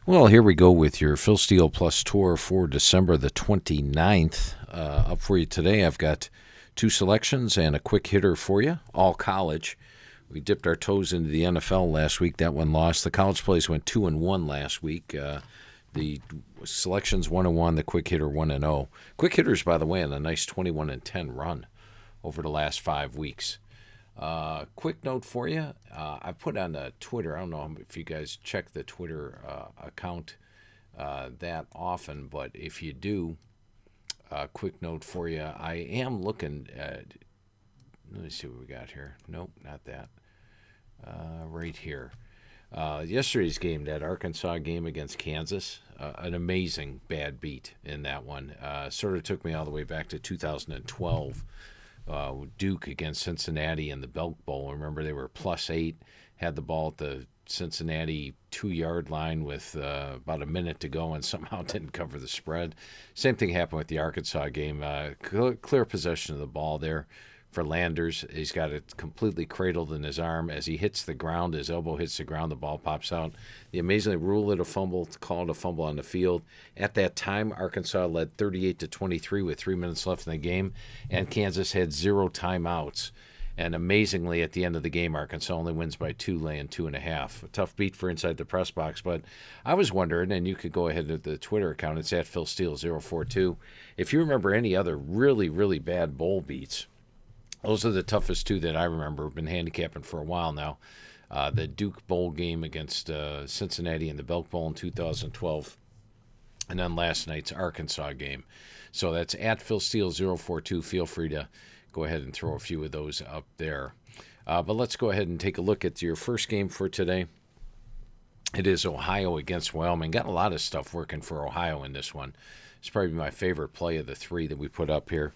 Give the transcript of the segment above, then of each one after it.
Well, here we go with your Phil Steele Plus tour for December the 29th. Up for you today, I've got two selections and a quick hitter for you, all college. We dipped our toes into the NFL last week. That one lost. The college plays went 2-1 last week. The selections 1-1, the quick hitter 1-0. Quick hitters, by the way, on a nice 21-10 run over the last 5 weeks. Quick note for you. I put on Twitter. I don't know if you guys check the Twitter account that often, but if you do, quick note for you. I am looking at. Let me see what we got here. Nope, not that. Right here. Yesterday's game, that Arkansas game against Kansas, an amazing bad beat in that one. Sort of took me all the way back to 2012. Duke against Cincinnati in the Belk Bowl. Remember, they were +8, had the ball at the Cincinnati 2-yard line with about a minute to go and somehow didn't cover the spread. Same thing happened with the Arkansas game. Clear possession of the ball there for Landers. He's got it completely cradled in his arm. As he hits the ground, his elbow hits the ground, the ball pops out. They amazingly ruled it a fumble, called a fumble on the field. At that time, Arkansas led 38-23 with 3 minutes left in the game, and Kansas had 0 timeouts. And amazingly, at the end of the game, Arkansas only wins by 2, laying 2.5. A tough beat for inside the press box. But I was wondering, and you could go ahead to the Twitter account, it's at Phil Steele 042. If you remember any other really, really bad bowl beats, those are the toughest two that I remember. I've been handicapping for a while now. The Duke Bowl game against Cincinnati in the Belk Bowl in 2012. And then last night's Arkansas game. So that's at Phil Steele 042. Feel free to go ahead and throw a few of those up there. But let's go ahead and take a look at your first game for today. It is Ohio against Wyoming. Got a lot of stuff working for Ohio in this one. It's probably my favorite play of the three that we put up here.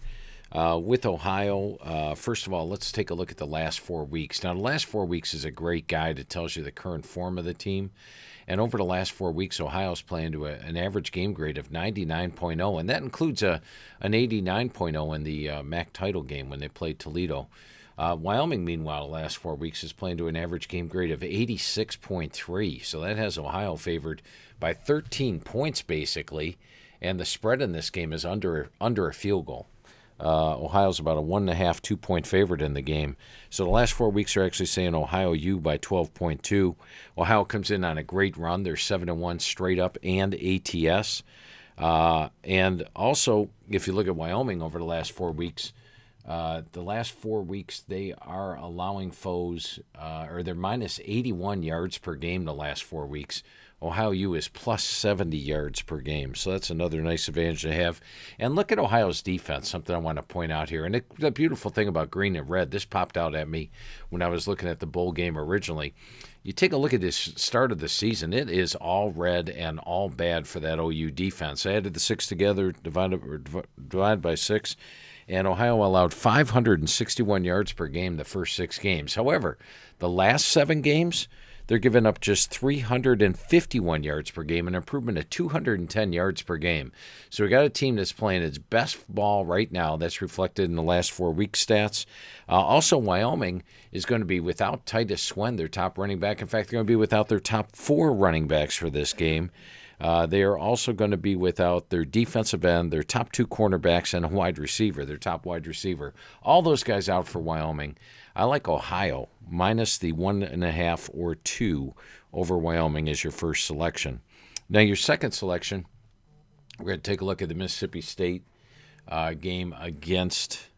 With Ohio, first of all, let's take a look at the last 4 weeks. Now, the last 4 weeks is a great guide. It tells you the current form of the team. And over the last 4 weeks, Ohio's playing to an average game grade of 99.0, and that includes an 89.0 in the MAC title game when they played Toledo. Wyoming, meanwhile, the last 4 weeks is playing to an average game grade of 86.3, so that has Ohio favored by 13 points, basically, and the spread in this game is under a field goal. Ohio's about a 1.5, 2-point favorite in the game. So the last 4 weeks are actually saying Ohio U by 12.2. Ohio comes in on a great run. They're 7-1 straight up and ATS. And also, if you look at Wyoming over the last 4 weeks, they are allowing foes, or they're minus 81 yards per game the last 4 weeks. Ohio U is plus 70 yards per game, so that's another nice advantage to have. And look at Ohio's defense, something I want to point out here. And the beautiful thing about green and red, this popped out at me when I was looking at the bowl game originally. You take a look at this start of the season, it is all red and all bad for that OU defense. I added the 6 together, divided by 6, and Ohio allowed 561 yards per game the first 6 games. However, the last 7 games, they're giving up just 351 yards per game, an improvement of 210 yards per game. So we got a team that's playing its best ball right now. That's reflected in the last 4 week stats. Also, Wyoming is going to be without Titus Swen, their top running back. In fact, they're going to be without their top 4 running backs for this game. They are also going to be without their defensive end, their top 2 cornerbacks, and a wide receiver, their top wide receiver. All those guys out for Wyoming. I like Ohio, minus the 1.5 or 2 over Wyoming as your first selection. Now, your second selection, we're going to take a look at the Mississippi State game against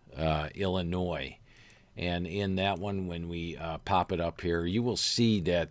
Illinois. And in that one, when we pop it up here, you will see that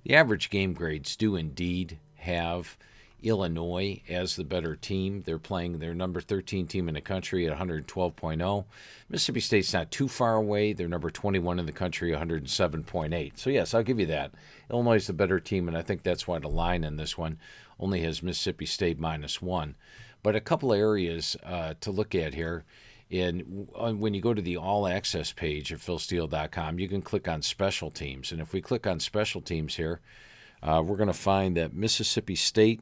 the average game grades do indeed have Illinois as the better team. They're playing their number 13 team in the country at 112.0. Mississippi State's not too far away. They're number 21 in the country, 107.8. So, yes, I'll give you that. Illinois is the better team, and I think that's why the line in this one only has Mississippi State -1. But a couple areas to look at here. When you go to the All Access page at philsteele.com, you can click on Special Teams. And if we click on Special Teams here, we're going to find that Mississippi State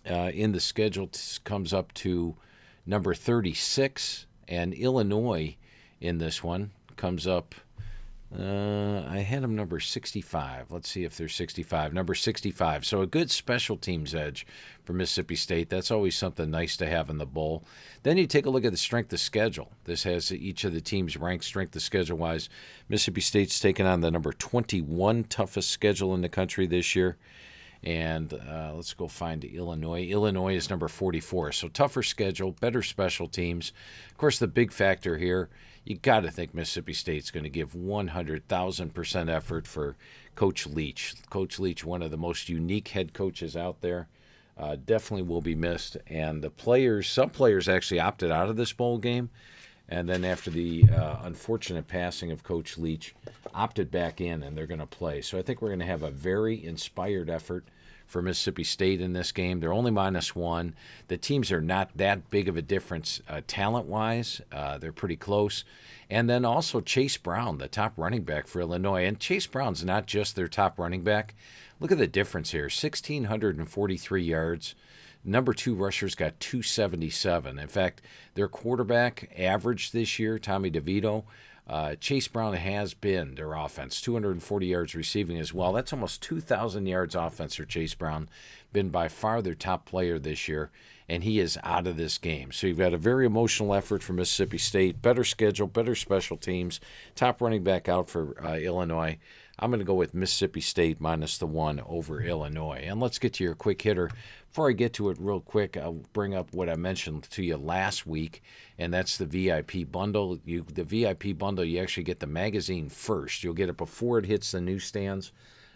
in the schedule comes up to number 36, and Illinois in this one comes up I had them number 65. Let's see if they're 65. Number 65. So a good special teams edge for Mississippi State. That's always something nice to have in the bowl. Then you take a look at the strength of schedule. This has each of the teams ranked strength of schedule wise. Mississippi State's taken on the number 21 toughest schedule in the country this year. And let's go find Illinois. Illinois is number 44. So tougher schedule, better special teams. Of course, the big factor here, you got to think Mississippi State's going to give 100,000% effort for Coach Leach. Coach Leach, one of the most unique head coaches out there, definitely will be missed. And the players, some players actually opted out of this bowl game. And then after the unfortunate passing of Coach Leach, opted back in, and they're going to play. So I think we're going to have a very inspired effort for Mississippi State in this game. They're only -1. The teams are not that big of a difference talent-wise. They're pretty close. And then also Chase Brown, the top running back for Illinois. And Chase Brown's not just their top running back. Look at the difference here, 1,643 yards. Number 2 rushers got 277. In fact, their quarterback average this year, Tommy DeVito, Chase Brown has been their offense, 240 yards receiving as well. That's almost 2,000 yards offense for Chase Brown. Been by far their top player this year, and he is out of this game. So you've got a very emotional effort for Mississippi State, better schedule, better special teams, top running back out for Illinois. I'm going to go with Mississippi State -1 over Illinois. And let's get to your quick hitter. Before I get to it real quick, I'll bring up what I mentioned to you last week, and that's the VIP bundle. The VIP bundle, you actually get the magazine first. You'll get it before it hits the newsstands.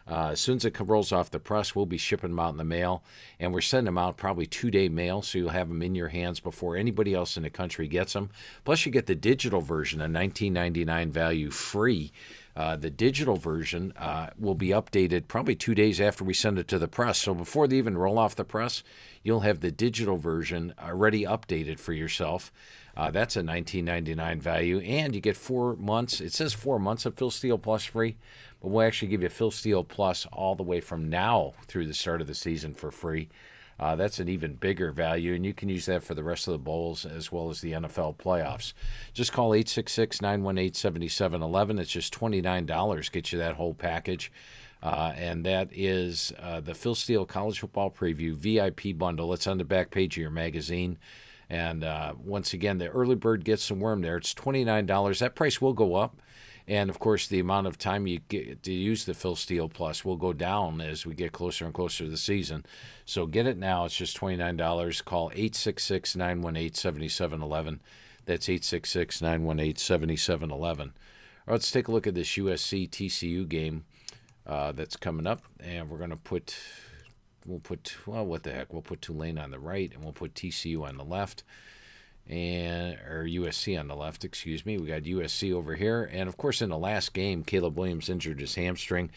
As soon as it rolls off the press, we'll be shipping them out in the mail, and we're sending them out probably 2-day mail, so you'll have them in your hands before anybody else in the country gets them. Plus, you get the digital version, a $19.99 value free. The digital version will be updated probably 2 days after we send it to the press. So before they even roll off the press, you'll have the digital version already updated for yourself. That's a $19.99 value, and you get 4 months. It says 4 months of Phil Steele Plus free, but we'll actually give you Phil Steele Plus all the way from now through the start of the season for free. That's an even bigger value, and you can use that for the rest of the bowls as well as the NFL playoffs. Just call 866-918-7711. It's just $29. Get you that whole package. And that is the Phil Steele College Football Preview VIP bundle. It's on the back page of your magazine. And once again, the early bird gets some worm there. It's $29. That price will go up. And, of course, the amount of time you get to use the Phil Steele Plus will go down as we get closer and closer to the season. So get it now. It's just $29. Call 866-918-7711. That's 866-918-7711. All right, let's take a look at this USC-TCU game that's coming up. And we're going to we'll put Tulane on the right, and we'll put TCU on the left. Or USC on the left, excuse me. We got USC over here. And, of course, in the last game, Caleb Williams injured his hamstring.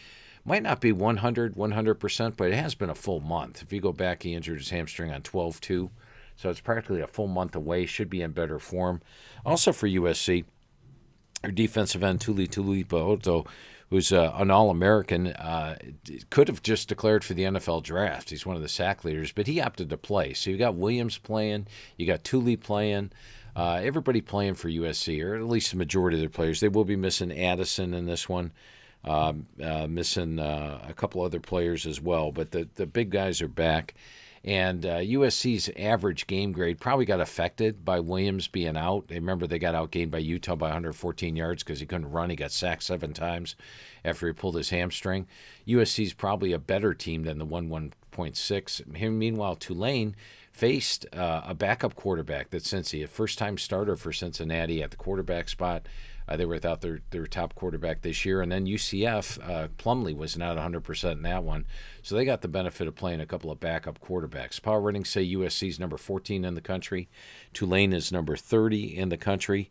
Might not be 100%, but it has been a full month. If you go back, he injured his hamstring on 12/2. So it's practically a full month away. Should be in better form. Also for USC, our defensive end, Tuli Tuipulotu, who's an All-American, could have just declared for the NFL draft. He's one of the sack leaders, but he opted to play. So you got Williams playing, you got Tuli playing, everybody playing for USC, or at least the majority of their players. They will be missing Addison in this one, missing a couple other players as well, but the big guys are back. And USC's average game grade probably got affected by Williams being out. Remember, they got outgained by Utah by 114 yards because he couldn't run. He got sacked 7 times after he pulled his hamstring. USC's probably a better team than the 1.6. Meanwhile, Tulane faced a backup quarterback that's Cincy, a first-time starter for Cincinnati at the quarterback spot. They were without their top quarterback this year. And then UCF, Plumlee was not 100% in that one. So they got the benefit of playing a couple of backup quarterbacks. Power ratings say USC is number 14 in the country. Tulane is number 30 in the country.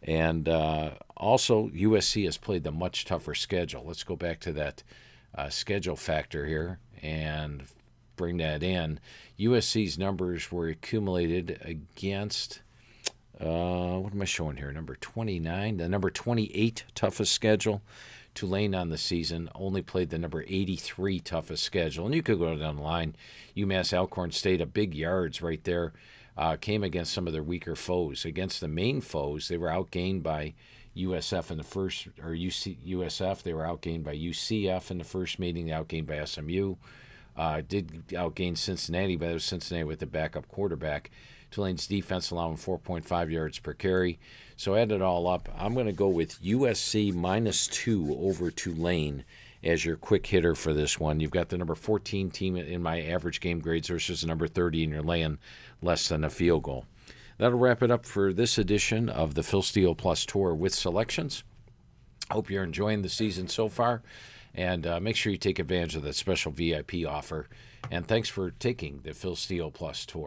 And also, USC has played the much tougher schedule. Let's go back to that schedule factor here and bring that in. USC's numbers were accumulated against... what am I showing here? Number 29, the number 28 toughest schedule. Tulane on the season only played the number 83 toughest schedule. And you could go down the line. UMass Alcorn State, a big yards right there, came against some of their weaker foes. Against the main foes, they were outgained by USF in the first, or USF. They were outgained by UCF in the first meeting. They outgained by SMU. Did outgain Cincinnati, but it was Cincinnati with the backup quarterback. Tulane's defense allowing 4.5 yards per carry. So add it all up, I'm going to go with USC -2 over Tulane as your quick hitter for this one. You've got the number 14 team in my average game grades versus the number 30, and you're laying less than a field goal. That'll wrap it up for this edition of the Phil Steele Plus Tour with selections. Hope you're enjoying the season so far, and make sure you take advantage of that special VIP offer. And thanks for taking the Phil Steele Plus Tour.